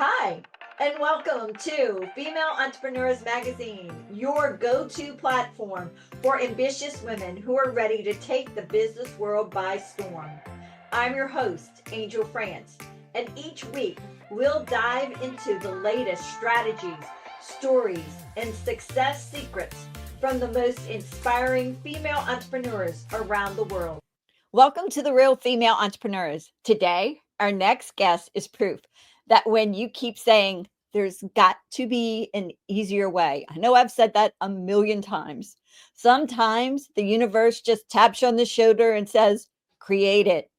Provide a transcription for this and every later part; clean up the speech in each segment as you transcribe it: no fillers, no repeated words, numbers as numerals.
Hi, and welcome to Female Entrepreneurs Magazine, your go to platform for ambitious women who are ready to take the business world by storm. I'm your host, Angel France, and each week we'll dive into the latest strategies, stories, and success secrets from the most inspiring female entrepreneurs around the world. Welcome to the Real Female Entrepreneurs. Today, our next guest is proof that when you keep saying there's got to be an easier way, I know I've said that a million times. Sometimes the universe just taps you on the shoulder and says, create it.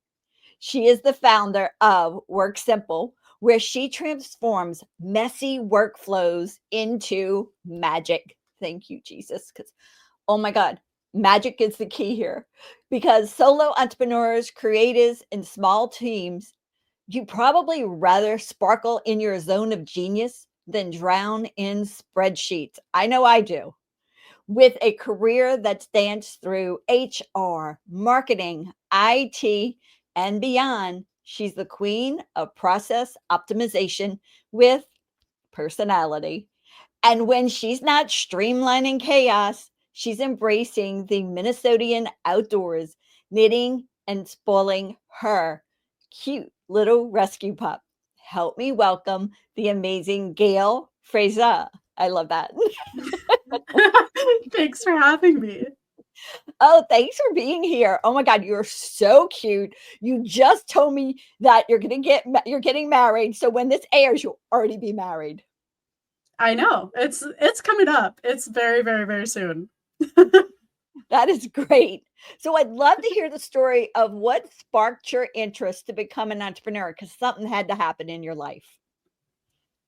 She is the founder of Work Simple, where she transforms messy workflows into magic. Thank you, Jesus. Because, oh my God, magic is the key here. Because solo entrepreneurs, creatives, and small teams, you probably rather sparkle in your zone of genius than drown in spreadsheets. I know I do. With a career that's danced through HR, marketing, IT, and beyond, she's the queen of process optimization with personality. And when she's not streamlining chaos, she's embracing the Minnesotan outdoors, knitting and spoiling her cute little rescue pup. Help me welcome the amazing Gail Fraser. I love that. Thanks for having me. Oh, thanks for being here. Oh my God, you're so cute. You just told me that you're getting married. So when this airs, you'll already be married. I know. It's coming up. It's very, very, very soon. That is great. So I'd love to hear the story of what sparked your interest to become an entrepreneur because something had to happen in your life.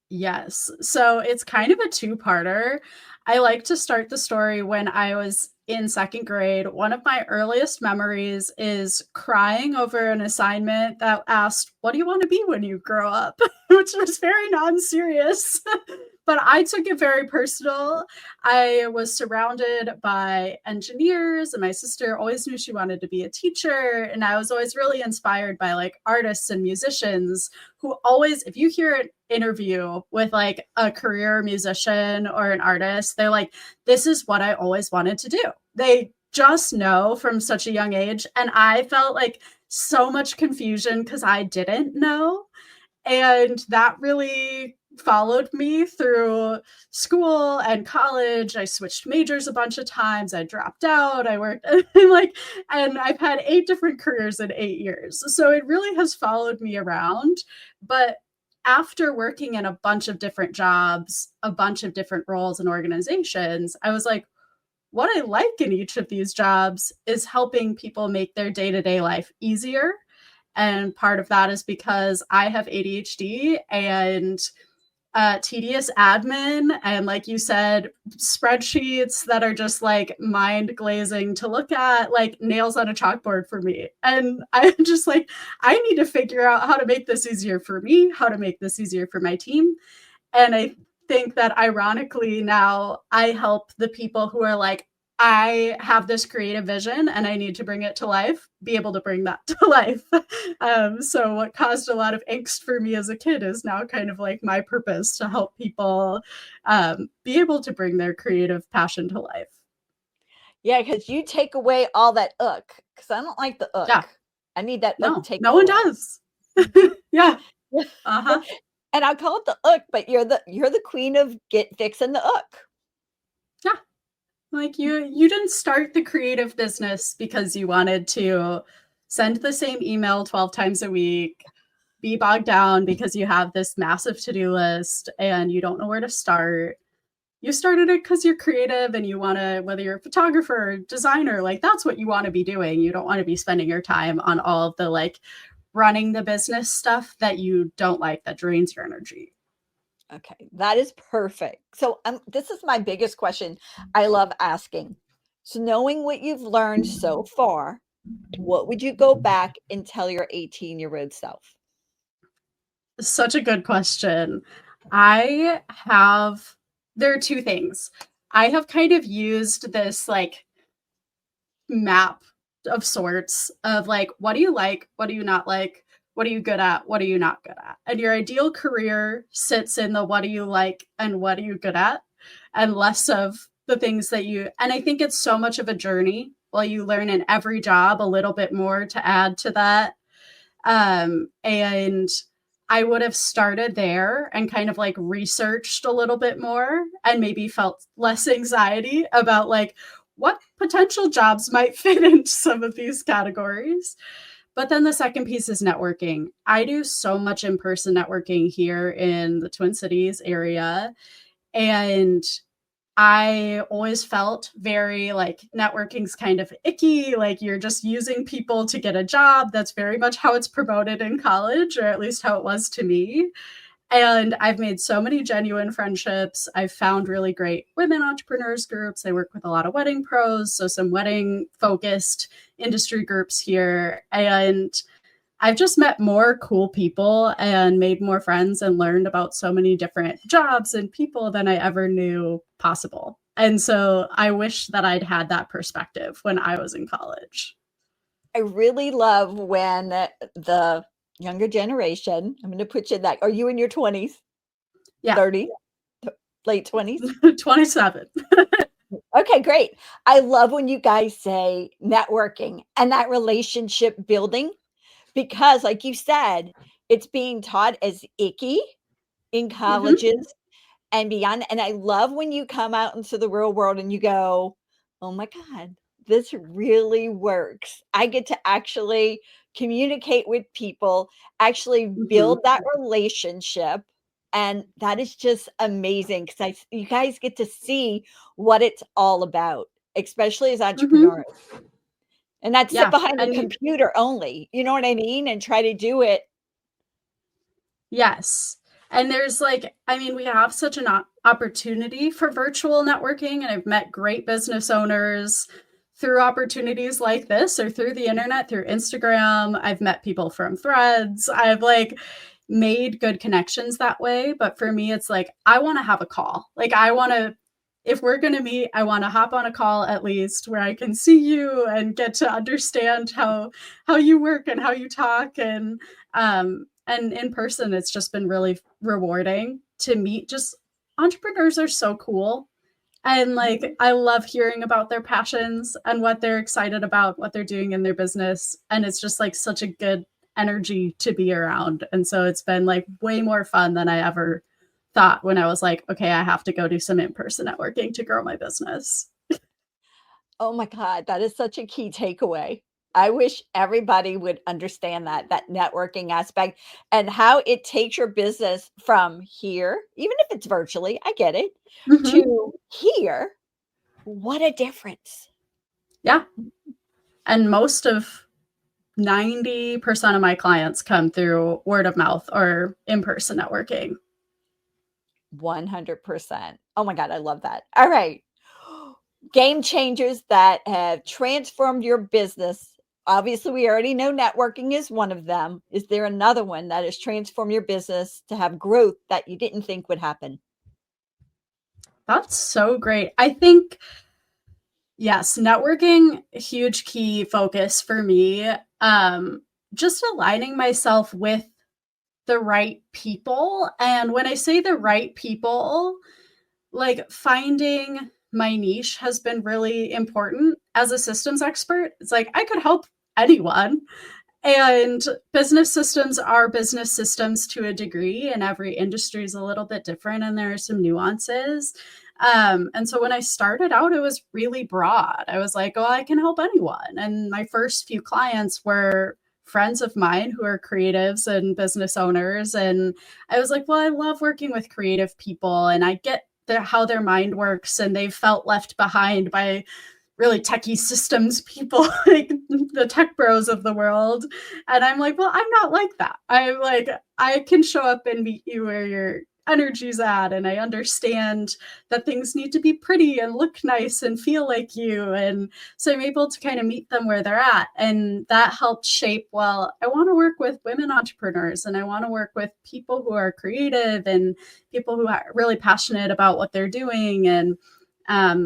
Yes. So it's kind of a two-parter. I like to start the story when I was in second grade. One of my earliest memories is crying over an assignment that asked, "What do you want to be when you grow up?" Which was very non-serious. But I took it very personal. I was surrounded by engineers, and my sister always knew she wanted to be a teacher. And I was always really inspired by like artists and musicians who always, if you hear an interview with like a career musician or an artist, they're like, this is what I always wanted to do. They just know from such a young age. And I felt like so much confusion because I didn't know. And that really followed me through school and college. I switched majors a bunch of times. I dropped out. I worked and I've had 8 different careers in 8 years. So it really has followed me around. But after working in a bunch of different jobs, a bunch of different roles and organizations, I was like, what I like in each of these jobs is helping people make their day-to-day life easier. And part of that is because I have ADHD and tedious admin and, like you said, spreadsheets that are just like mind glazing to look at, like nails on a chalkboard for me. And I'm just like, I need to figure out how to make this easier for me, how to make this easier for my team. And I think that ironically now I help the people who are like, I have this creative vision and I need to bring it to life, be able to bring that to life. So what caused a lot of angst for me as a kid is now kind of like my purpose to help people be able to bring their creative passion to life. Yeah, because you take away all that because I don't like the Yeah. I need that No, taken no one away. does. Yeah. Uh-huh. And I call it the but you're the queen of fixing the Yeah. Like you didn't start the creative business because you wanted to send the same email 12 times a week, be bogged down because you have this massive to-do list and you don't know where to start. You started it because you're creative and you want to, whether you're a photographer or designer, like that's what you want to be doing. You don't want to be spending your time on all of the like running the business stuff that you don't like, that drains your energy. Okay, that is perfect. So this is my biggest question I love asking. So knowing what you've learned so far, what would you go back and tell your 18-year-old self? Such a good question. I have, there are two things. I have kind of used this like map of sorts of like, what do you like? What do you not like? what are you good at? What are you not good at? And your ideal career sits in the what do you like and what are you good at, and less of the things that you, and I think it's so much of a journey. Well, you learn in every job a little bit more to add to that. And I would have started there and kind of like researched a little bit more and maybe felt less anxiety about like what potential jobs might fit into some of these categories. But then the second piece is networking. I do so much in person networking here in the Twin Cities area. And I always felt very like networking's kind of icky, like you're just using people to get a job. That's very much how it's promoted in college, or at least how it was to me. And I've made so many genuine friendships. I've found really great women entrepreneurs groups. I work with a lot of wedding pros, so some wedding focused industry groups here. And I've just met more cool people and made more friends and learned about so many different jobs and people than I ever knew possible. And so I wish that I'd had that perspective when I was in college. I really love when the younger generation, I'm going to put you in that, are you in your 20s, Yeah. 30, late 20s? 27. Okay, great. I love when you guys say networking and that relationship building because, like you said, it's being taught as icky in Mm-hmm. colleges and beyond. And I love when you come out into the real world and you go, oh my God, this really works. I get to actually communicate with people, actually Mm-hmm. build that relationship. And that is just amazing because you guys get to see what it's all about, especially as Mm-hmm. entrepreneurs. And not sit Yeah. behind a And computer only, you know what I mean? And try to do it. yes. And there's like, I mean, we have such an opportunity for virtual networking, and I've met great business owners through opportunities like this or through the internet, through Instagram. I've met people from Threads. I've like made good connections that way. But for me, it's like, I want to have a call. Like, I want to, if we're going to meet, I want to hop on a call at least where I can see you and get to understand how you work and how you talk. And in person, it's just been really rewarding to meet. Just entrepreneurs are so cool. And like, I love hearing about their passions and what they're excited about, what they're doing in their business. And it's just like such a good energy to be around. And so it's been like way more fun than I ever thought when I was like, okay, I have to go do some in person networking to grow my business. Oh my God, that is such a key takeaway. I wish everybody would understand that networking aspect and how it takes your business from here, even if it's virtually, I get it, Mm-hmm. to here. What a difference. Yeah. And most of 90% of my clients come through word of mouth or in person networking. 100%. Oh my God, I love that. All right. Game changers that have transformed your business. Obviously, we already know networking is one of them. Is there another one that has transformed your business to have growth that you didn't think would happen? That's so great. I think, yes, networking, huge key focus for me. Just aligning myself with the right people. And when I say the right people, like finding my niche has been really important as a systems expert. It's like I could help anyone. And business systems are business systems to a degree, and every industry is a little bit different, and there are some nuances. And so when I started out, it was really broad. I was like, oh, I can help anyone. And my first few clients were friends of mine who are creatives and business owners. And I was like, well, I love working with creative people, and I get how their mind works, and they've felt left behind by really techie systems people, like the tech bros of the world. And I'm like, well, I'm not like that. I'm like, I can show up and meet you where your energy's at. And I understand that things need to be pretty and look nice and feel like you. And so I'm able to kind of meet them where they're at. And that helped shape, well, I want to work with women entrepreneurs, and I want to work with people who are creative and people who are really passionate about what they're doing. And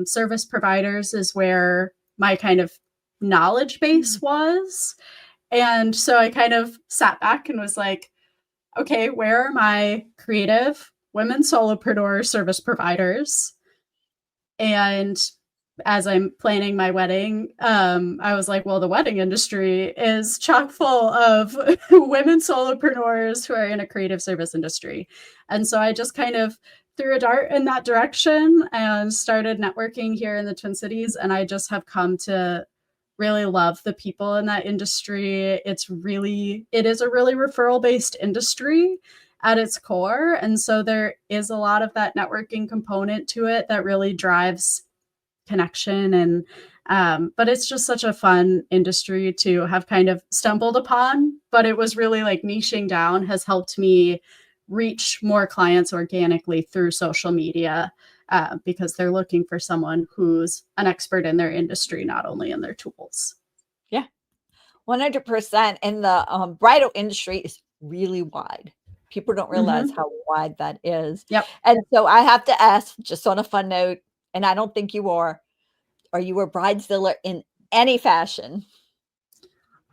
service providers is where my kind of knowledge base was. And so I kind of sat back and was like, okay, where are my creative women solopreneur service providers? And as I'm planning my wedding, I was like, well, the wedding industry is chock full of women solopreneurs who are in a creative service industry. And so I just kind of threw a dart in that direction and started networking here in the Twin Cities. And I just have come to really love the people in that industry. It is a really referral based industry at its core. And so there is a lot of that networking component to it that really drives connection. And but it's just such a fun industry to have kind of stumbled upon. But it was really like niching down has helped me reach more clients organically through social media, because they're looking for someone who's an expert in their industry, not only in their tools. Yeah, 100%. And the bridal industry is really wide. People don't realize Mm-hmm. how wide that is. Yep. And so I have to ask, just on a fun note, and I don't think you are you a bridezilla in any fashion?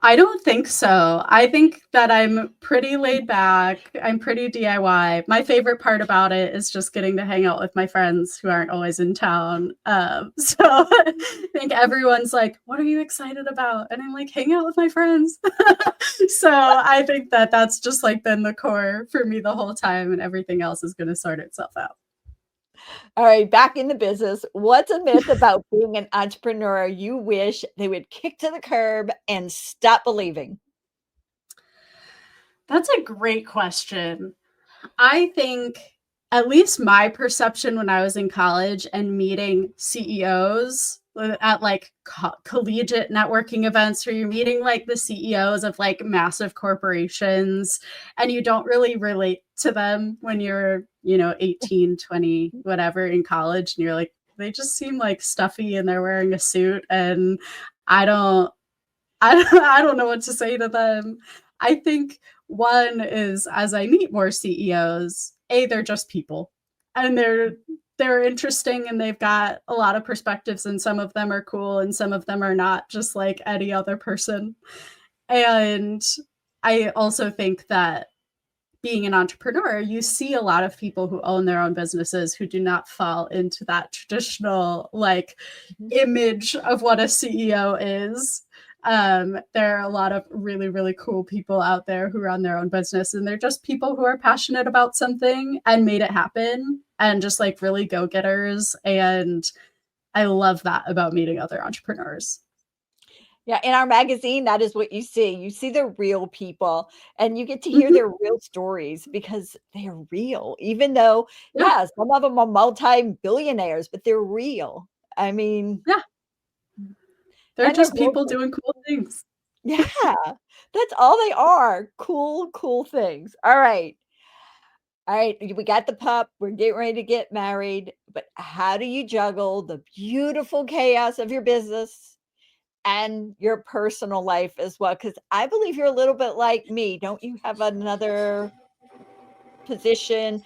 I don't think so. I think that I'm pretty laid back. I'm pretty DIY. My favorite part about it is just getting to hang out with my friends who aren't always in town. So I think everyone's like, "What are you excited about?" And I'm like, "Hang out with my friends." So I think that that's just like been the core for me the whole time, and everything else is going to sort itself out. All right, back in the business. What's a myth about being an entrepreneur you wish they would kick to the curb and stop believing? That's a great question. I think at least my perception when I was in college and meeting CEOs at like collegiate networking events where you're meeting like the CEOs of like massive corporations and you don't really relate to them when you're, 18, 20, whatever in college. And you're like, they just seem like stuffy and they're wearing a suit. And I don't, I don't know what to say to them. I think one is as I meet more CEOs, they're just people and they're interesting and they've got a lot of perspectives and some of them are cool and some of them are not, just like any other person. And I also think that being an entrepreneur, you see a lot of people who own their own businesses who do not fall into that traditional like Mhm. image of what a CEO is. There are a lot of really, really cool people out there who run their own business, and they're just people who are passionate about something and made it happen and just like really go getters. And I love that about meeting other entrepreneurs. Yeah, in our magazine, that is what you see. You see the real people and you get to hear Mhm. their real stories because they're real, even though, Yeah, yeah, some of them are multi-billionaires, but they're real. I mean, yeah. They're and they're just people global. doing cool things. Yeah, that's all they are. Cool, cool things. All right. All right. We got the pup. We're getting ready to get married. But how do you juggle the beautiful chaos of your business and your personal life as well? Because I believe you're a little bit like me. Don't you have another position,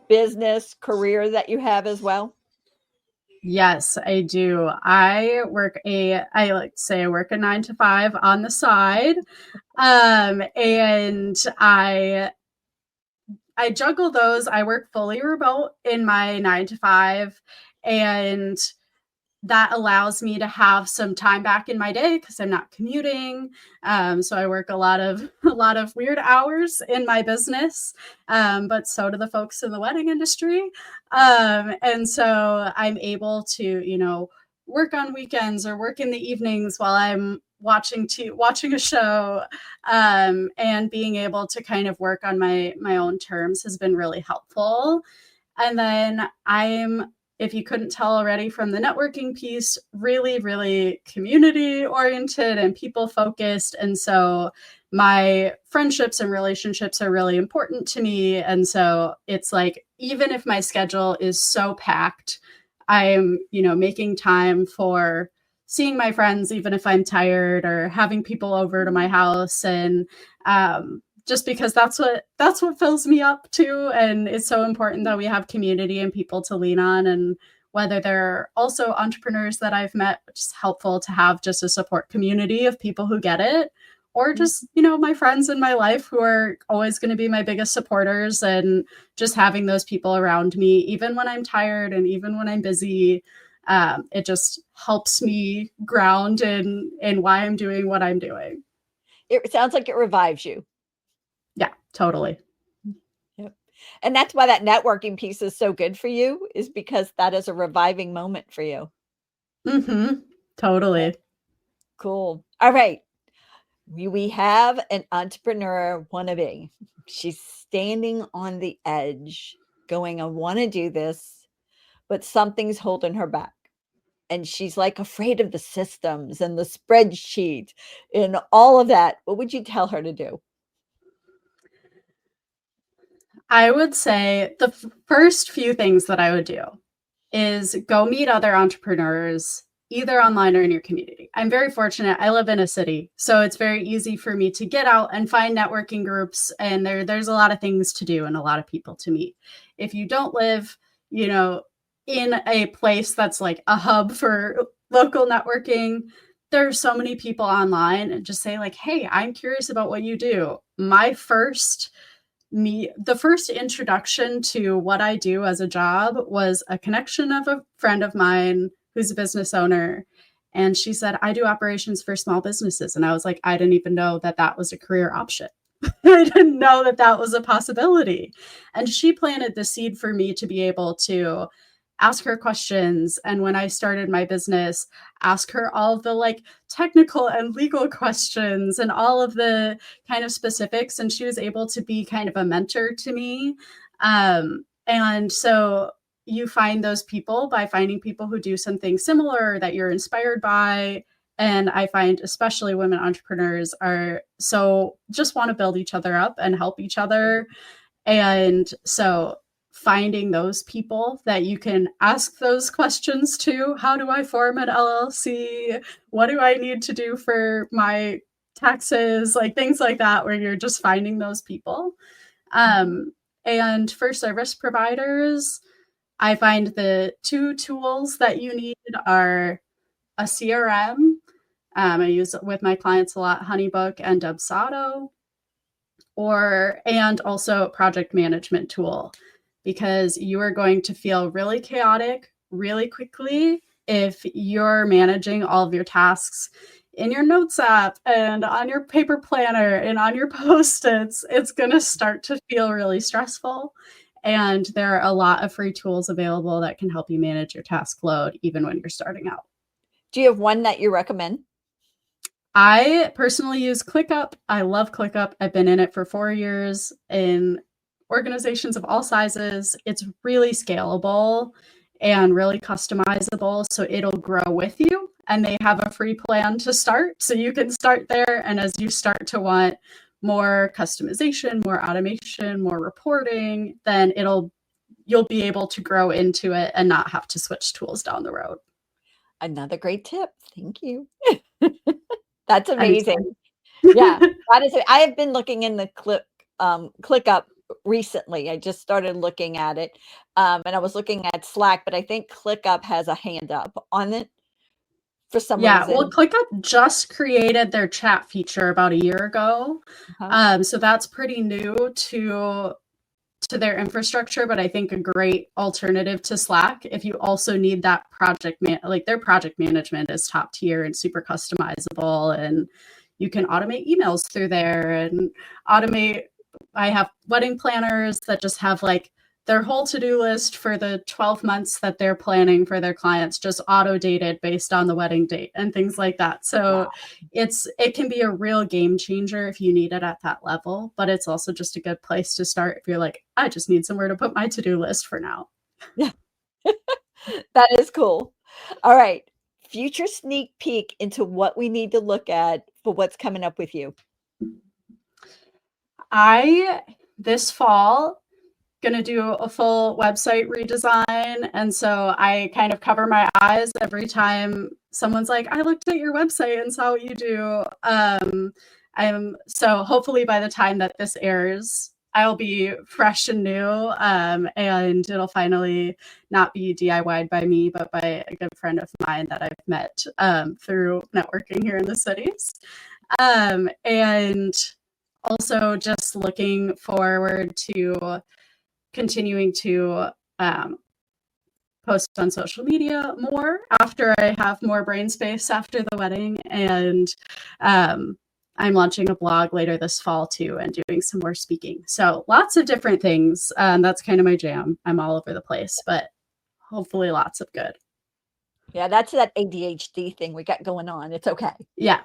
business, career that you have as well? Yes, I do. I like to say I work a 9 to 5 on the side. And I juggle those. I work fully remote in my 9 to 5, and that allows me to have some time back in my day because I'm not commuting. So I work a lot of a lot of weird hours in my business, but so do the folks in the wedding industry. And so I'm able to, work on weekends or work in the evenings while I'm watching a show, and being able to kind of work on my own terms has been really helpful. And then if you couldn't tell already from the networking piece, really, really community oriented and people focused. And so my friendships and relationships are really important to me. And so it's like, even if my schedule is so packed, I'm, making time for seeing my friends, even if I'm tired, or having people over to my house. And just because that's what fills me up too. And it's so important that we have community and people to lean on. And whether they're also entrepreneurs that I've met, which is helpful to have just a support community of people who get it, or just, my friends in my life who are always going to be my biggest supporters, and just having those people around me, even when I'm tired and even when I'm busy. It just helps me ground in why I'm doing what I'm doing. It sounds like it revives you. Yeah, totally. Yep. And that's why that networking piece is so good for you, is because that is a reviving moment for you. Mm-hmm. Totally. Cool. All right. We have an entrepreneur wannabe. She's standing on the edge going, I want to do this, but something's holding her back. And she's like afraid of the systems and the spreadsheet and all of that. What would you tell her to do? I would say the first few things that I would do is go meet other entrepreneurs, either online or in your community. I'm very fortunate. I live in a city, so it's very easy for me to get out and find networking groups, and there's a lot of things to do and a lot of people to meet. If you don't live, in a place that's like a hub for local networking, there's so many people online, and just say like, "Hey, I'm curious about what you do." The first introduction to what I do as a job was a connection of a friend of mine who's a business owner. And she said, I do operations for small businesses. And I was like, I didn't even know that that was a career option. I didn't know that that was a possibility. And she planted the seed for me to be able to ask her questions. And when I started my business, ask her all the like technical and legal questions and all of the kind of specifics. And she was able to be kind of a mentor to me. And so you find those people by finding people who do something similar that you're inspired by. And I find especially women entrepreneurs are so just want to build each other up and help each other. And so finding those people that you can ask those questions to, how do I form an LLC? What do I need to do for my taxes? Like things like that, where you're just finding those people. And for service providers, I find the two tools that you need are a CRM. I use it with my clients a lot, Honeybook and Dubsado, and also project management tool, because you are going to feel really chaotic really quickly if you're managing all of your tasks in your notes app and on your paper planner and on your post-its. It's going to start to feel really stressful. And there are a lot of free tools available that can help you manage your task load even when you're starting out. Do you have one that you recommend? I personally use ClickUp. I love ClickUp. I've been in it for 4 years in organizations of all sizes. It's really scalable and really customizable, so it'll grow with you. And they have a free plan to start, so you can start there. And as you start to want more customization, more automation, more reporting, then you'll be able to grow into it and not have to switch tools down the road. Another great tip. Thank you. That's amazing. Anytime. Yeah, that is. I have been looking in the ClickUp recently. I just started looking at it, and I was looking at Slack, but I think ClickUp has a hand up on it for some Yeah, well, reason. ClickUp just created their chat feature about a year ago. Uh-huh. So that's pretty new to their infrastructure, but I think a great alternative to Slack if you also need that like their project management is top tier and super customizable, and you can automate emails through there and automate. I have wedding planners that just have like their whole to-do list for the 12 months that they're planning for their clients just auto dated based on the wedding date and things like that. So Wow. it can be a real game changer if you need it at that level, but it's also just a good place to start if you're like, I just need somewhere to put my to-do list for now. Yeah, that is cool. All right. Future sneak peek into what we need to look at for what's coming up with you. I this fall going to do a full website redesign. And so I kind of cover my eyes every time someone's like, I looked at your website and saw what you do. So hopefully by the time that this airs, I'll be fresh and new, and it'll finally not be DIY'd by me, but by a good friend of mine that I've met through networking here in the cities. And also just looking forward to continuing to post on social media more after I have more brain space after the wedding. And I'm launching a blog later this fall too and doing some more speaking. So lots of different things. That's kind of my jam. I'm all over the place, but hopefully lots of good. Yeah, that's that ADHD thing we got going on. It's okay. Yeah.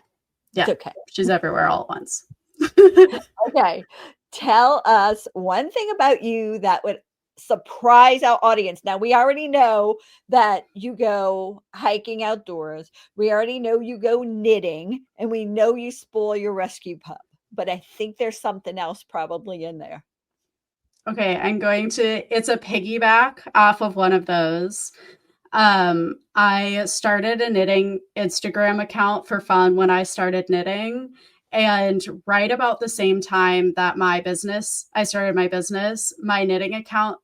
It's Yeah. okay. She's everywhere all at once. Okay. Tell us one thing about you that would surprise our audience. Now, we already know that you go hiking outdoors. We already know you go knitting, and we know you spoil your rescue pup. But I think there's something else probably in there. Okay, it's a piggyback off of one of those. I started a knitting Instagram account for fun when I started knitting. And right about the same time that I started my business, my knitting account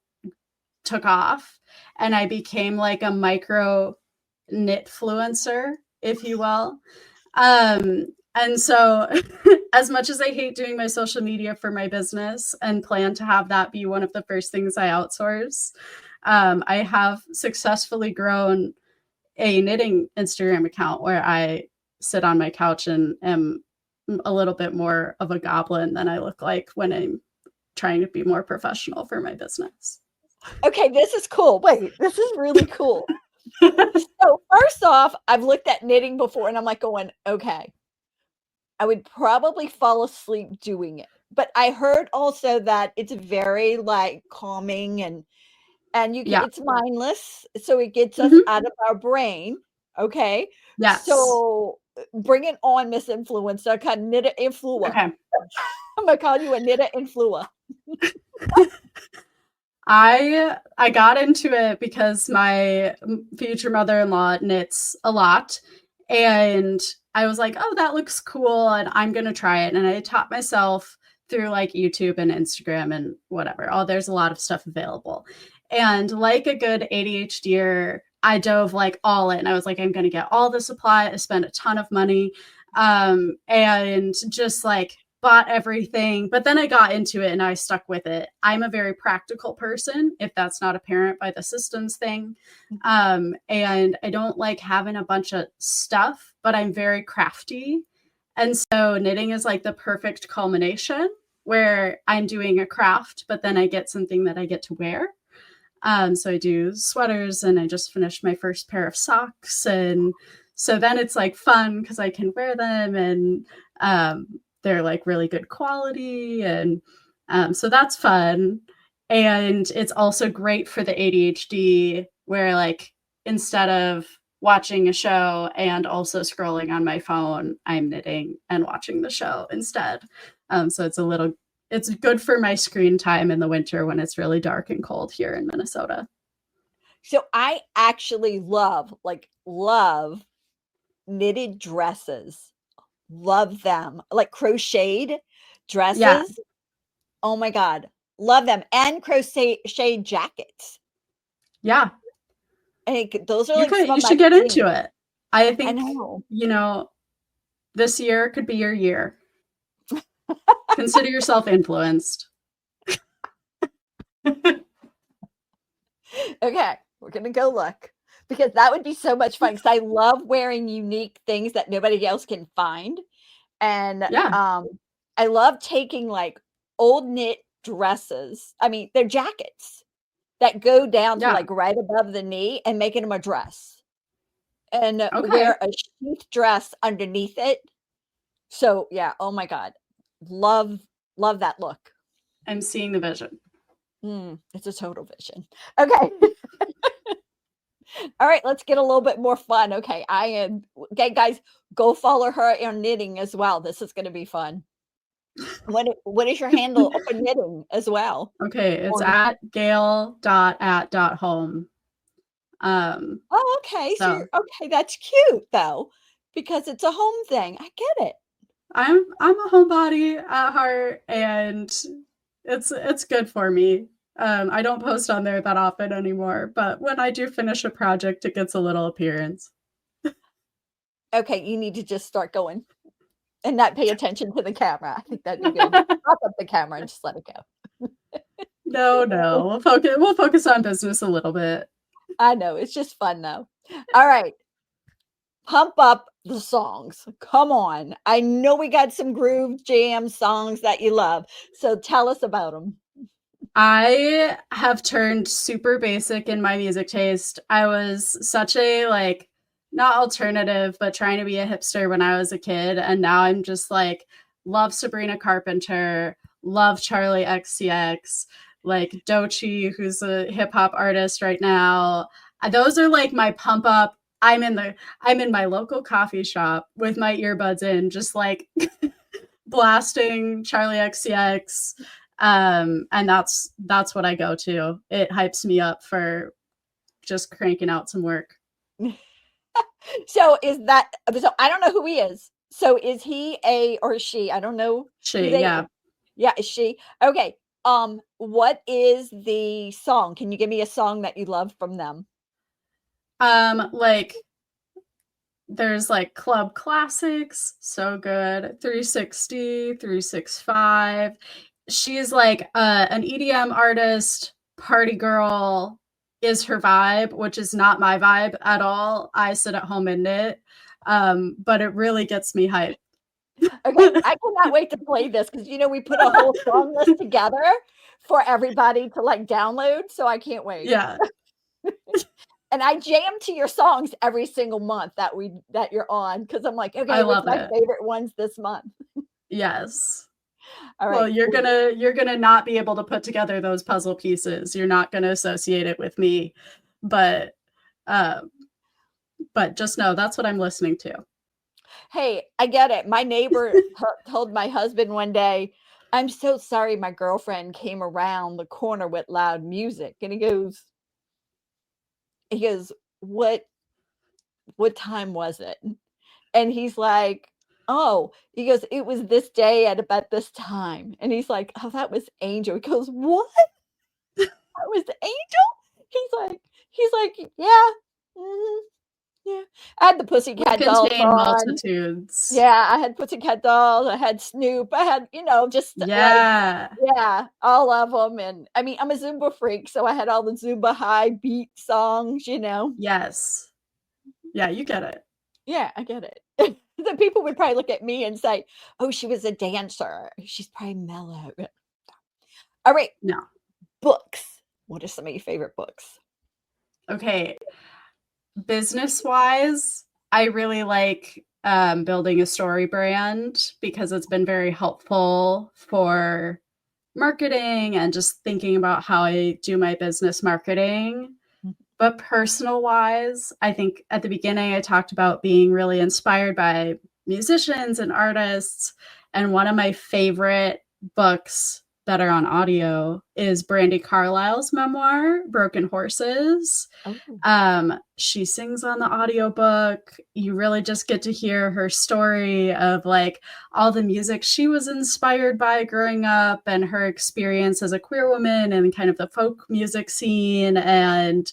took off and I became like a micro knitfluencer, if you will. And so, as much as I hate doing my social media for my business and plan to have that be one of the first things I outsource, I have successfully grown a knitting Instagram account where I sit on my couch and am a little bit more of a goblin than I look like when I'm trying to be more professional for my business. Okay, this is cool. Wait, this is really cool. So, first off, I've looked at knitting before and I'm like going, okay, I would probably fall asleep doing it. But I heard also that it's very like calming and you can Yeah. it's mindless, so it gets us Mhm. out of our brain. Okay. Yes. So bring it on, Miss Influencer, knit influa. Okay. I'm gonna call you a knitter influa. I got into it because my future mother-in-law knits a lot, and I was like, "Oh, that looks cool," and I'm gonna try it. And I taught myself through like YouTube and Instagram and whatever. Oh, there's a lot of stuff available. And like a good ADHDer, I dove like all in. I was like, I'm gonna get all the supply. I spent a ton of money, and just like bought everything, but then I got into it and I stuck with it. I'm a very practical person, if that's not apparent by the systems thing. And I don't like having a bunch of stuff, but I'm very crafty. And so knitting is like the perfect culmination where I'm doing a craft, but then I get something that I get to wear. So I do sweaters and I just finished my first pair of socks. And so then it's like fun because I can wear them and they're like really good quality. And so that's fun. And it's also great for the ADHD where like instead of watching a show and also scrolling on my phone, I'm knitting and watching the show instead. So it's good for my screen time in the winter when it's really dark and cold here in Minnesota. So I actually love knitted dresses. Love them. Like crocheted Yeah. dresses. Oh my God. Love them. And crochet jackets. Yeah. Those are like some You of my should get things. into it. I I think, know. you know, this year could be your year. Consider yourself influenced. Okay, we're gonna go look because that would be so much fun. Because I love wearing unique things that nobody else can find, and Yeah. I love taking like old knit dresses. I mean, they're jackets that go down to Yeah. like right above the knee and making them a dress, and Okay. wear a sheath dress underneath it. So yeah, oh my God, love love that look. I'm seeing the vision. It's a total vision. Okay. All right, let's get a little bit more fun. Okay, okay, guys, go follow her on knitting as well. This is going to be fun. What is your handle for knitting as well? Okay. It's Or at gail.at.home. oh, okay. So So you're okay. That's cute though, because it's a home thing. I get it. I'm a homebody at heart and it's good for me. I don't post on there that often anymore, but when I do finish a project, it gets a little appearance. Okay, you need to just start going. and not pay attention to the camera. I think that'd be good. Pop up the camera and just let it go. No. We'll focus on business a little bit. I know. It's just fun though. All right. Pump up the songs. Come on. I know we got some groove jam songs that you love. So tell us about them. I have turned super basic in my music taste. I was such a like not alternative, but trying to be a hipster when I was a kid. And now I'm just like love Sabrina Carpenter, love Charlie XCX, like Doechii, who's a hip hop artist right now. Those are like my pump up. I'm in my local coffee shop with my earbuds in, just like blasting Charlie XCX. And that's what I go to. It hypes me up for just cranking out some work. So I don't know who he is. So is he a or she? I don't know who they Yeah. Yeah, is she? Okay. What is the song? Can you give me a song that you love from them? Like there's like club classics, so good. 360, 365. She's like an EDM artist, party girl is her vibe, which is not my vibe at all. I sit at home and knit. But it really gets me hyped. Okay, I cannot wait to play this because we put a whole song list together for everybody to like download. So I can't wait. Yeah. And I jam to your songs every single month that you're on because I'm like, okay, I what's love my it. favorite ones this month? Yes. All right. Well, you're gonna not be able to put together those puzzle pieces. You're not gonna associate it with me, but just know that's what I'm listening to. Hey, I get it. My neighbor told my husband one day, "I'm so sorry my girlfriend came around the corner with loud music." And he goes, what time was it? And he's like, "Oh," he goes, "it was this day at about this time." And he's like, "Oh, that was Angel." He goes, "What? That was Angel?" He's like, "Yeah. Mhm, yeah." I had the We Pussycat Dolls contain on. multitudes. Yeah, I had Pussycat Dolls, I had Snoop, I had, just like, Yeah. yeah, all of them. And I mean, I'm a Zumba freak, so I had all the Zumba high beat songs. Yes. Yeah, you get it. Yeah, I get it. The people would probably look at me and say, "Oh, she was a dancer. She's probably mellow." All right, No. books. What are some of your favorite books? Okay. Business wise, I really like building a story brand because it's been very helpful for marketing and just thinking about how I do my business marketing. But personal wise, I think at the beginning I talked about being really inspired by musicians and artists. And one of my favorite books that are on audio is Brandy Carlisle's memoir, Broken Horses. Oh. She sings on the audiobook. You really just get to hear her story of like all the music she was inspired by growing up and her experience as a queer woman and kind of the folk music scene. And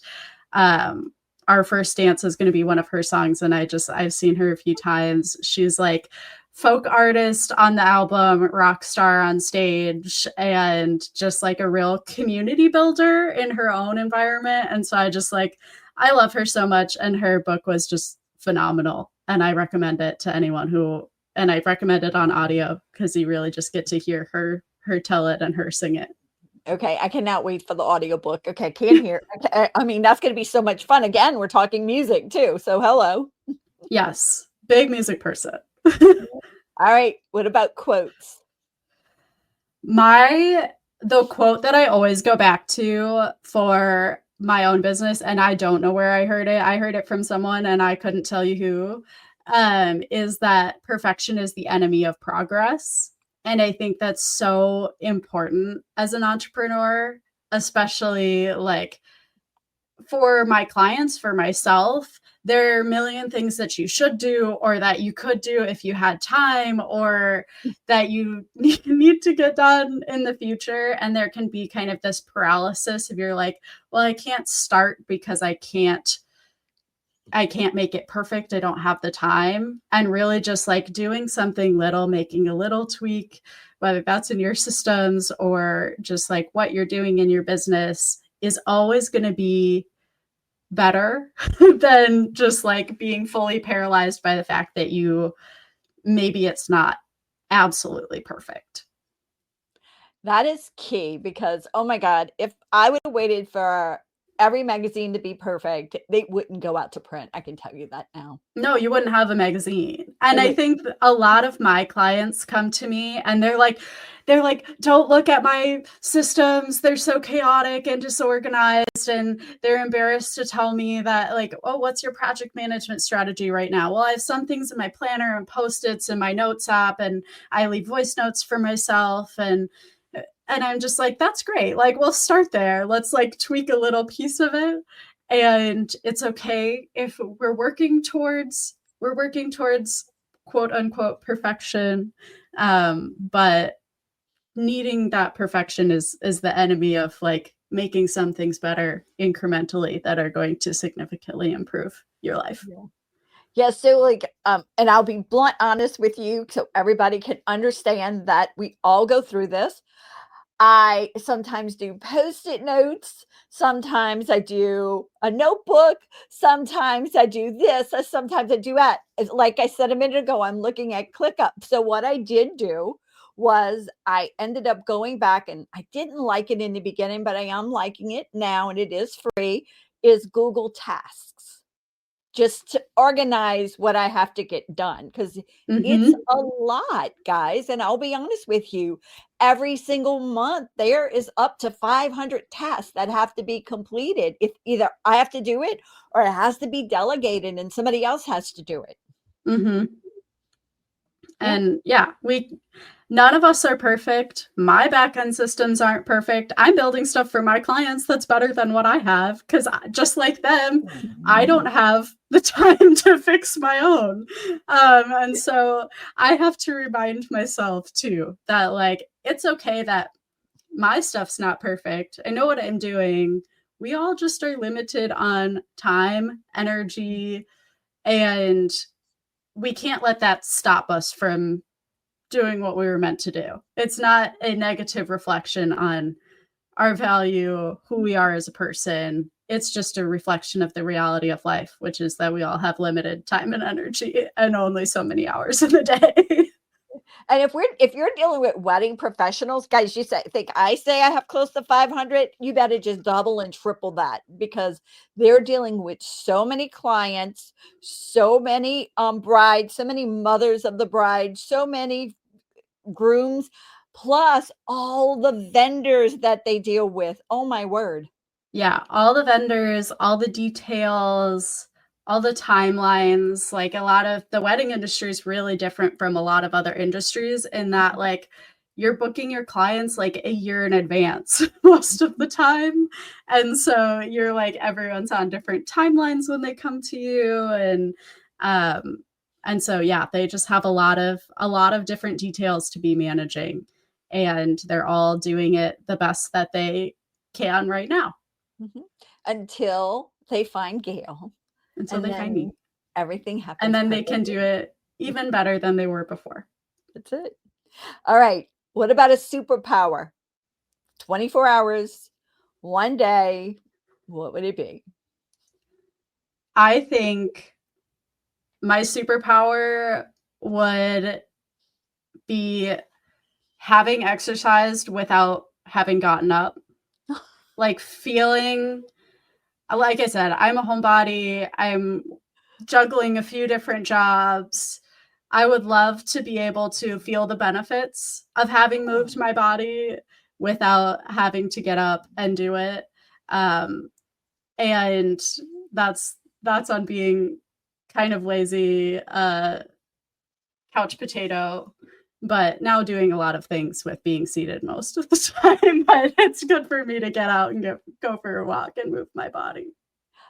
Our First Dance is going to be one of her songs. And I've seen her a few times. She's like folk artist on the album, rock star on stage, and just like a real community builder in her own environment. And so I love her so much. And her book was just phenomenal. And I recommend it to anyone and I recommend it on audio because you really just get to hear her tell it and her sing it. Okay, I cannot wait for the audiobook. Okay, can't hear. I mean, that's going to be so much fun. Again, we're talking music too. So hello. Yes, big music person. All right, what about quotes? The quote that I always go back to for my own business, and I don't know where I heard it. I heard it from someone and I couldn't tell you who, is that perfection is the enemy of progress. And I think that's so important as an entrepreneur, especially like for my clients, for myself. There are a million things that you should do or that you could do if you had time or that you need to get done in the future. And there can be kind of this paralysis if you're like, well, I can't start because I can't I can't make it perfect. I don't have the time. And really just like doing something little, making a little tweak, whether that's in your systems or just like what you're doing in your business, is always going to be better than just like being fully paralyzed by the fact that you maybe it's not absolutely perfect. That is key because, oh my God, if I would have waited for every magazine to be perfect, they wouldn't go out to print. I can tell you that now. No, you wouldn't have a magazine. They And I would. think a lot of my clients come to me and they're like, don't look at my systems. They're so chaotic and disorganized. And they're embarrassed to tell me that, like, oh, what's your project management strategy right now? Well, I have some things in my planner and post-its in my notes app, and I leave voice notes for myself. And I'm just like, that's great. Like, we'll start there. Let's like tweak a little piece of it. And it's okay if we're working towards quote unquote perfection. But needing that perfection is the enemy of like making some things better incrementally that are going to significantly improve your life. Yeah. Yeah, so like, and I'll be blunt honest with you so everybody can understand that we all go through this. I sometimes do post-it notes. Sometimes I do a notebook. Sometimes I do this. Sometimes I do that. Like I said a minute ago, I'm looking at ClickUp. So what I did do was I ended up going back, and I didn't like it in the beginning, but I am liking it now, and it is free, is Google Tasks, just to organize what I have to get done because it's Mm-hmm. a lot, guys. And I'll be honest with you, every single month there is up to 500 tasks that have to be completed. If either I have to do it or it has to be delegated and somebody else has to do it. Mm-hmm. Yeah. And yeah, none of us are perfect. My backend systems aren't perfect. I'm building stuff for my clients that's better than what I have because just like them, I don't have the time to fix my own. And so I have to remind myself too that like it's okay that my stuff's not perfect. I know what I'm doing. We all just are limited on time, energy, and we can't let that stop us from doing what we were meant to do. It's not a negative reflection on our value, who we are as a person. It's just a reflection of the reality of life, which is that we all have limited time and energy and only so many hours in the day. And if you're dealing with wedding professionals, guys, you think I say I have close to 500, you better just double and triple that because they're dealing with so many clients, so many brides, so many mothers of the bride, so many grooms, plus all the vendors that they deal with. Oh my word. Yeah, all the vendors, all the details, all the timelines. Like a lot of the wedding industry is really different from a lot of other industries in that like you're booking your clients like a year in advance most of the time. And so you're like everyone's on different timelines when they come to you um and so yeah, they just have a lot of different details to be managing and they're all doing it the best that they can right now. Mhm. Until they find Gail, Until and they find then me. everything And happens then they can do perfectly. it even better than they were before. That's it. All right. What about a superpower? 24 hours, one day. What would it be? I think my superpower would be having exercised without having gotten up. Like feeling, like I said, I'm a homebody. I'm juggling a few different jobs. I would love to be able to feel the benefits of having moved my body without having to get up and do it. Um, and that's on being kind of lazy, couch potato, but now doing a lot of things with being seated most of the time. But it's good for me to get out and go for a walk and move my body.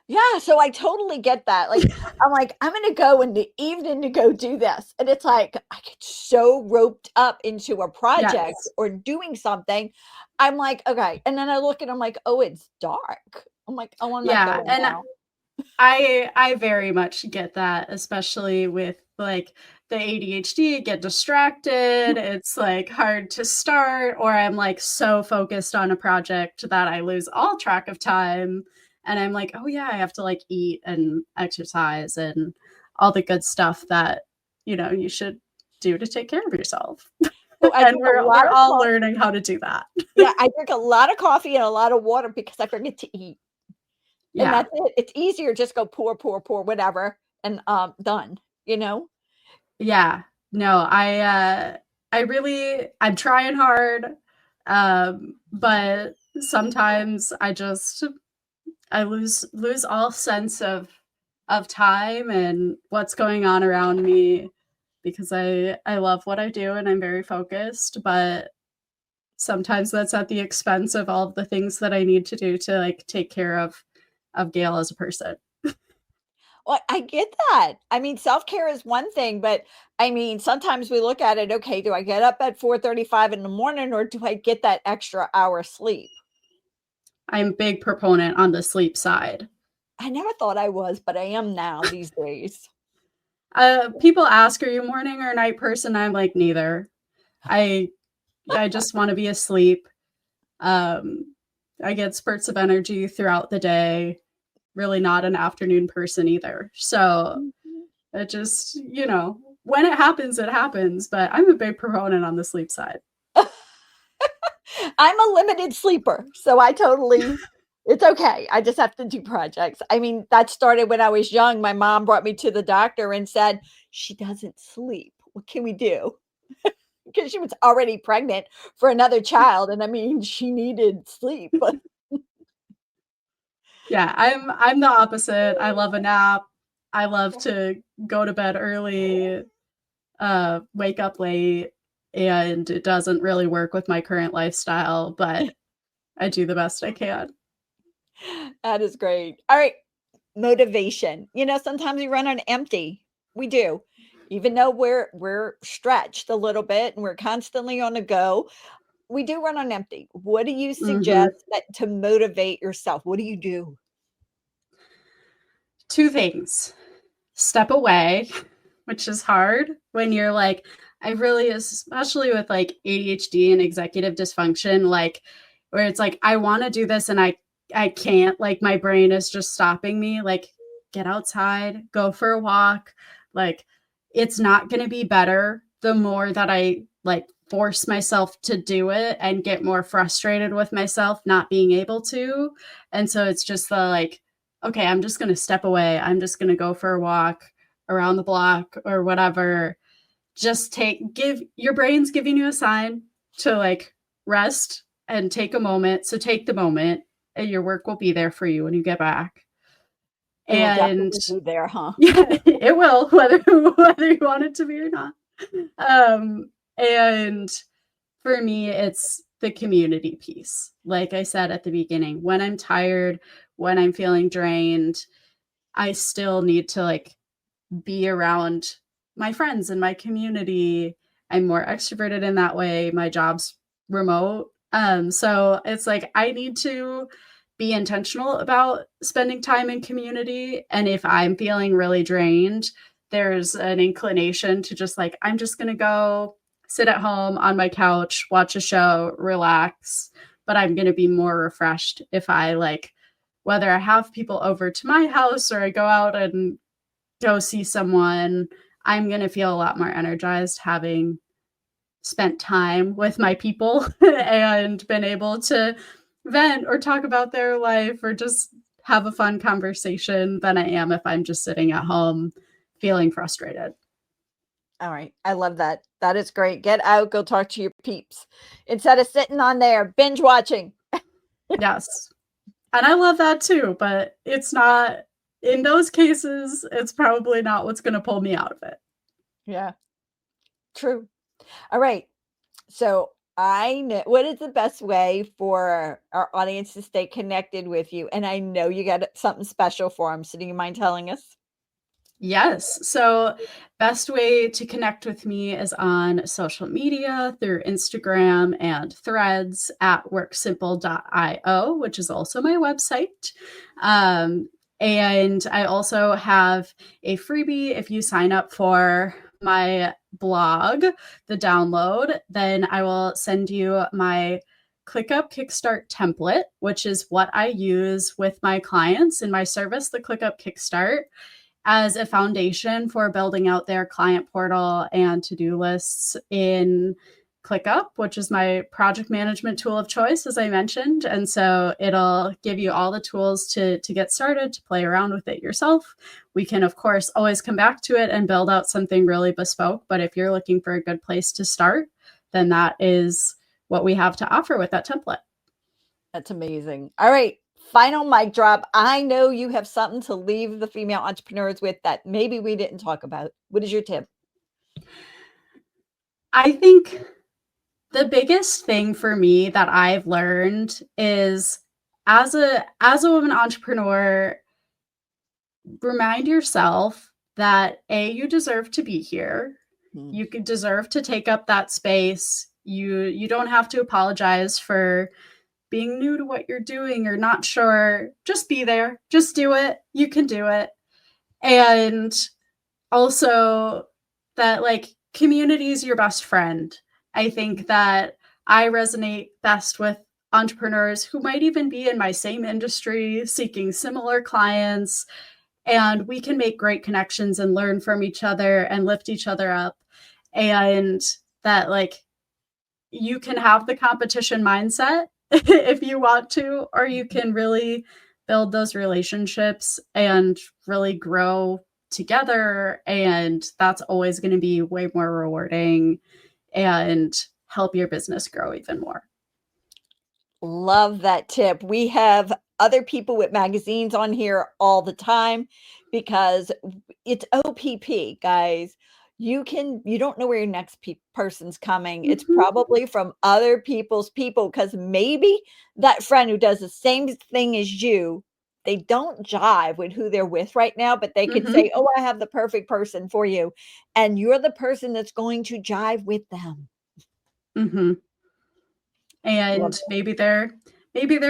Yeah, so I totally get that. Like, I'm like, I'm gonna go in the evening to go do this. And it's like I get so roped up into a project Yes. or doing something. I'm like, okay. And then I look and I'm like, oh, it's dark. I'm like, oh, I'm not Yeah, going and now. I very much get that, especially with like the ADHD, get distracted. It's like hard to start, or I'm like so focused on a project that I lose all track of time. And I'm like, oh yeah, I have to like eat and exercise and all the good stuff that, you should do to take care of yourself. So I And drink a we're lot of all coffee. learning how to do that. Yeah, I drink a lot of coffee and a lot of water because I forget to eat. And Yeah. that's it. It's easier just go pour, pour, pour, whatever, and done, you know? Yeah. No, I'm trying hard. But sometimes I lose all sense of time and what's going on around me because I love what I do and I'm very focused, but sometimes that's at the expense of all of the things that I need to do to like take care of Gail as a person. Well, I get that. I mean, self-care is one thing, but I mean, sometimes we look at it, okay, do I get up at 4:35 in the morning or do I get that extra hour sleep? I'm a big proponent on the sleep side. I never thought I was, but I am now these days. People ask, "Are you a morning or a night person?" I'm like, "Neither." I I just want to be asleep. Um, I get spurts of energy throughout the day. Really not an afternoon person either. So Mhm. it just, when it happens, it happens. But I'm a big proponent on the sleep side. I'm a limited sleeper, so I totally it's okay. I just have to do projects. I mean, that started when I was young. My mom brought me to the doctor and said, "She doesn't sleep. What can we do?" Because she was already pregnant for another child, and I mean, she needed sleep. Yeah, I'm the opposite. I love a nap. I love to go to bed early, wake up late, and it doesn't really work with my current lifestyle, but I do the best I can. That is great. All right, motivation. Sometimes we run on empty. We do. Even though we're stretched a little bit and we're constantly on the go, we do run on empty. What do you suggest Mhm. that to motivate yourself? What do you do? Two things. Step away, which is hard when you're like, I really, especially with like ADHD and executive dysfunction, like where it's like, I want to do this and I can't, like my brain is just stopping me, like get outside, go for a walk. Like it's not going to be better the more that I like force myself to do it and get more frustrated with myself not being able to. And so it's just the like, okay, I'm just going to step away. I'm just going to go for a walk around the block or whatever. Just give your brain's giving you a sign to like rest and take a moment. So take the moment and your work will be there for you when you get back. It will And definitely be there, huh? yeah, it will, whether you want it to be or not. Um, and for me, it's the community piece. Like I said at the beginning, when I'm tired, when I'm feeling drained, I still need to like be around my friends and my community. I'm more extroverted in that way. My job's remote. So it's like I need to be intentional about spending time in community. And if I'm feeling really drained, there's an inclination to just like, I'm just going to go sit at home on my couch, watch a show, relax. But I'm going to be more refreshed if I like, whether I have people over to my house or I go out and go see someone, I'm going to feel a lot more energized having spent time with my people and been able to vent or talk about their life or just have a fun conversation than I am if I'm just sitting at home feeling frustrated. All right. I love that. That is great. Get out, go talk to your peeps instead of sitting on there binge watching. Yes. And I love that too, but it's not, in those cases, it's probably not what's going to pull me out of it. Yeah, true. All right. So I know what is the best way for our audience to stay connected with you? And I know you got something special for them. So do you mind telling us? Yes. So, best way to connect with me is on social media through Instagram and threads at worksimple.io, which is also my website. Um, And I also have a freebie. If you sign up for my blog, the download, then I will send you my ClickUp Kickstart template, which is what I use with my clients in my service, the ClickUp Kickstart, as a foundation for building out their client portal and to-do lists in ClickUp, which is my project management tool of choice, as I mentioned. And so it'll give you all the tools to get started, to play around with it yourself. We can, of course, always come back to it and build out something really bespoke. But if you're looking for a good place to start, then that is what we have to offer with that template. That's amazing. All right. Final mic drop. I know you have something to leave the female entrepreneurs with that maybe we didn't talk about. What is your tip? I think the biggest thing for me that I've learned is as a woman entrepreneur, remind yourself that you deserve to be here. You could deserve to take up that space. You don't have to apologize for being new to what you're doing or not sure. Just be there. Just do it. You can do it. And also that community is your best friend. I think that I resonate best with entrepreneurs who might even be in my same industry, seeking similar clients, and we can make great connections and learn from each other and lift each other up. And that you can have the competition mindset if you want to, or you can really build those relationships and really grow together. And that's always going to be way more rewarding and help your business grow even more. Love that tip. We have other people with magazines on here all the time because it's OPP, guys. You don't know where your next person's coming. It's probably from other people's people because maybe that friend who does the same thing as you, they don't jive with who they're with right now, but they can say, oh, I have the perfect person for you. And you're the person that's going to jive with them. And maybe they're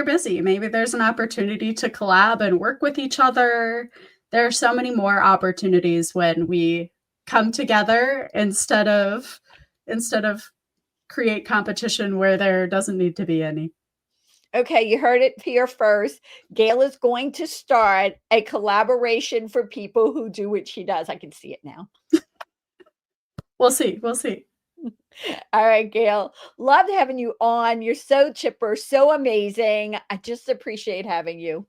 busy. Maybe there's an opportunity to collab and work with each other. There are so many more opportunities when we come together instead of create competition where there doesn't need to be any. Okay, you heard it here first. Gail is going to start a collaboration for people who do what she does. I can see it now. We'll see. All right, Gail. Loved having you on. You're so chipper, so amazing. I just appreciate having you.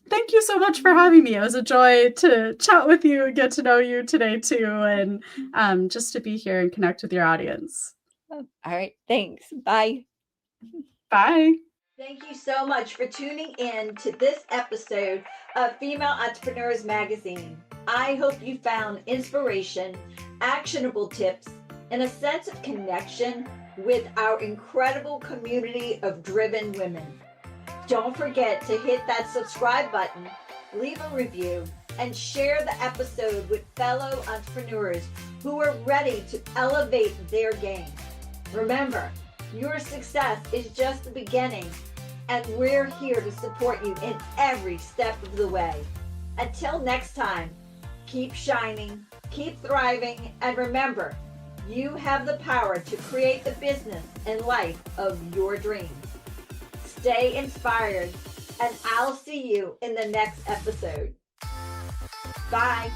Thank you so much for having me. It was a joy to chat with you and get to know you today too, and just to be here and connect with your audience. All right, thanks. Bye. Bye. Thank you so much for tuning in to this episode of Female Entrepreneurs Magazine. I hope you found inspiration, actionable tips, and a sense of connection with our incredible community of driven women. Don't forget to hit that subscribe button, leave a review, and share the episode with fellow entrepreneurs who are ready to elevate their game. Remember, your success is just the beginning, and we're here to support you in every step of the way. Until next time, keep shining, keep thriving, and remember, you have the power to create the business and life of your dreams. Stay inspired, and I'll see you in the next episode. Bye.